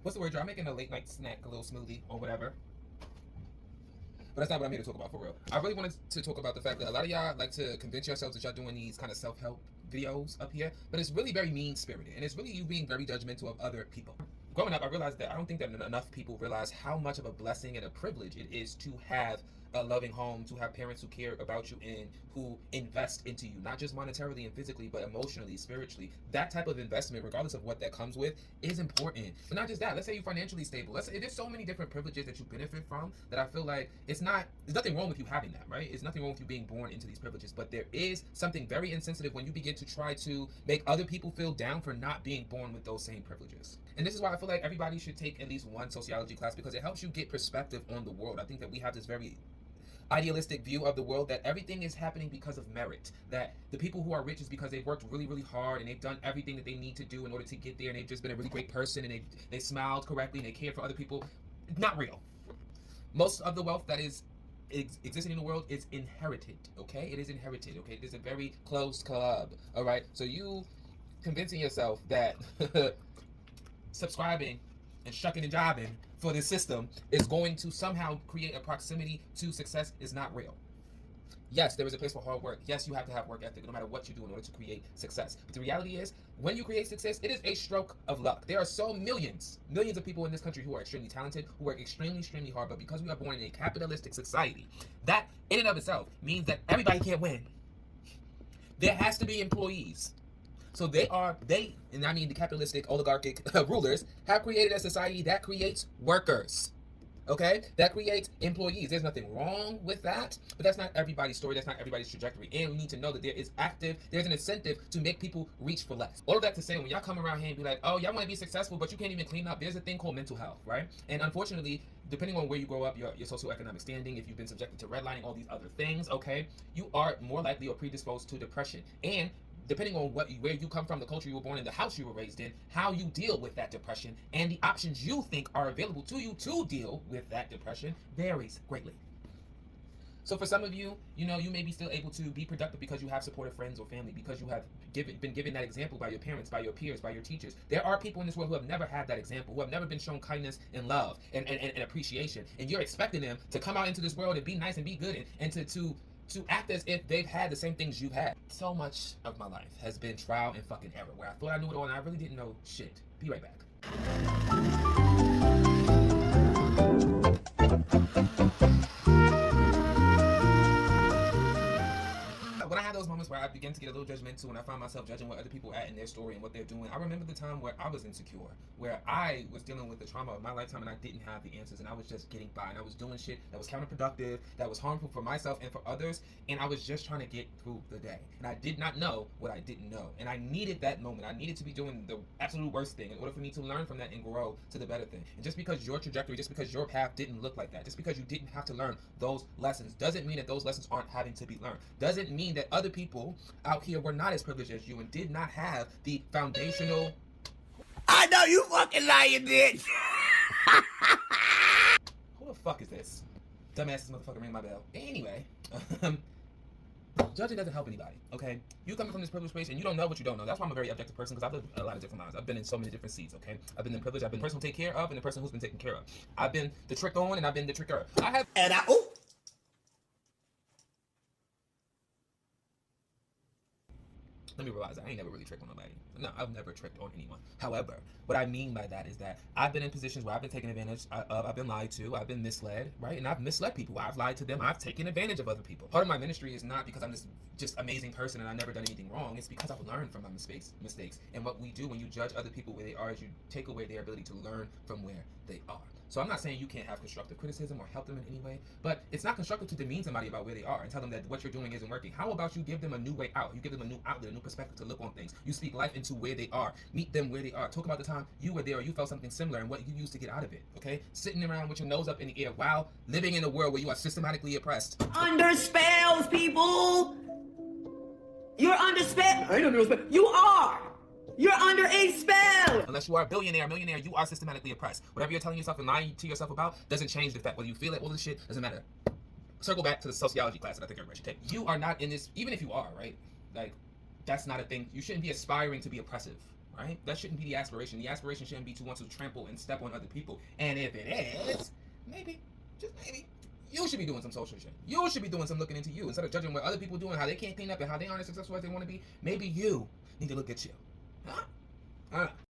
what's the word? I'm making a late night snack, a little smoothie or whatever. But that's not what I'm here to talk about for real. I really wanted to talk about the fact that a lot of y'all like to convince yourselves that y'all doing these kind of self-help videos up here, but it's really very mean-spirited, and it's really you being very judgmental of other people. Growing up, I realized that I don't think that enough people realize how much of a blessing and a privilege it is to have a loving home, to have parents who care about you and who invest into you, not just monetarily and physically, but emotionally, spiritually. That type of investment, regardless of what that comes with, is important. But not just that. Let's say you're financially stable. Let's say there's so many different privileges that you benefit from that I feel like there's nothing wrong with you having that, right? It's nothing wrong with you being born into these privileges, but there is something very insensitive when you begin to try to make other people feel down for not being born with those same privileges. And this is why I feel like everybody should take at least one sociology class, because it helps you get perspective on the world. I think that we have this very idealistic view of the world that everything is happening because of merit, that the people who are rich is because they've worked really, really hard and they've done everything that they need to do in order to get there, and they've just been a really great person, and they smiled correctly and they cared for other people. Not real. Most of the wealth that is existing in the world is inherited, okay? It is inherited, okay? It is a very closed club, all right? So you convincing yourself that subscribing and shucking and jiving for this system is going to somehow create a proximity to success is not real. Yes, there is a place for hard work. Yes, you have to have work ethic no matter what you do in order to create success. But the reality is, when you create success, it is a stroke of luck. There are so millions of people in this country who are extremely talented, who work extremely, extremely hard, but because we are born in a capitalistic society, that in and of itself means that everybody can't win. There has to be employees. So and I mean the capitalistic oligarchic rulers have created a society that creates workers. Okay? That creates employees. There's nothing wrong with that, but that's not everybody's story. That's not everybody's trajectory. And we need to know that there's an incentive to make people reach for less. All of that to say, when y'all come around here and be like, oh, y'all want to be successful, but you can't even clean up, there's a thing called mental health, right? And unfortunately, depending on where you grow up, your socioeconomic standing, if you've been subjected to redlining, all these other things, okay, you are more likely or predisposed to depression. And depending on where you come from, the culture you were born in, the house you were raised in, how you deal with that depression, and the options you think are available to you to deal with that depression varies greatly. So for some of you, you may be still able to be productive because you have supportive friends or family, because you have been given that example by your parents, by your peers, by your teachers. There are people in this world who have never had that example, who have never been shown kindness and love and appreciation, and you're expecting them to come out into this world and be nice and be good and to act as if they've had the same things you've had. So much of my life has been trial and fucking error, where I thought I knew it all and I really didn't know shit. Be right back. When I had those moments where I began to get a little judgmental and I found myself judging what other people are at in their story and what they're doing, I remember the time where I was insecure, where I was dealing with the trauma of my lifetime and I didn't have the answers, and I was just getting by, and I was doing shit that was counterproductive, that was harmful for myself and for others, and I was just trying to get through the day. And I did not know what I didn't know, and I needed that moment. I needed to be doing the absolute worst thing in order for me to learn from that and grow to the better thing. And just because your trajectory, just because your path didn't look like that, just because you didn't have to learn those lessons, doesn't mean that those lessons aren't having to be learned. Doesn't mean that other people out here were not as privileged as you and did not have the foundational. I know you fucking lying, bitch. Who the fuck is this? Dumbass motherfucker ring my bell. Anyway, judging doesn't help anybody, okay? You coming from this privileged space and you don't know what you don't know. That's why I'm a very objective person, because I've lived a lot of different lives. I've been in so many different seats, okay? I've been in privilege, I've been the person who take care of, and the person who's been taken care of. I've been the tricked on, and I've been the tricker. Let me realize I ain't never really tricked on nobody. No, I've never tricked on anyone. However, what I mean by that is that I've been in positions where I've been taken advantage of, I've been lied to, I've been misled, right? And I've misled people. I've lied to them. I've taken advantage of other people. Part of my ministry is not because I'm this just amazing person and I've never done anything wrong. It's because I've learned from my mistakes. And what we do when you judge other people where they are is you take away their ability to learn from where they are. So I'm not saying you can't have constructive criticism or help them in any way, but it's not constructive to demean somebody about where they are and tell them that what you're doing isn't working. How about you give them a new way out? You give them a new outlet, a new perspective to look on things. You speak life into where they are. Meet them where they are. Talk about the time you were there or you felt something similar and what you used to get out of it, okay? Sitting around with your nose up in the air while living in a world where you are systematically oppressed. Under spells, people. You're under spell. I ain't under no spell. You are. You're under a spell. Unless you are a billionaire, millionaire, you are systematically oppressed. Whatever you're telling yourself and lying to yourself about doesn't change the fact whether you feel it, all this shit doesn't matter. Circle back to the sociology class that I think everybody should take. You are not in this, even if you are, right? Like, that's not a thing. You shouldn't be aspiring to be oppressive. right? That shouldn't be the aspiration. The aspiration shouldn't be to want to trample and step on other people. And if it is, maybe, just maybe, you should be doing some social shit. You should be doing some looking into you. Instead of judging what other people doing, how they can't clean up, and how they aren't as successful as they want to be, maybe you need to look at you. Huh?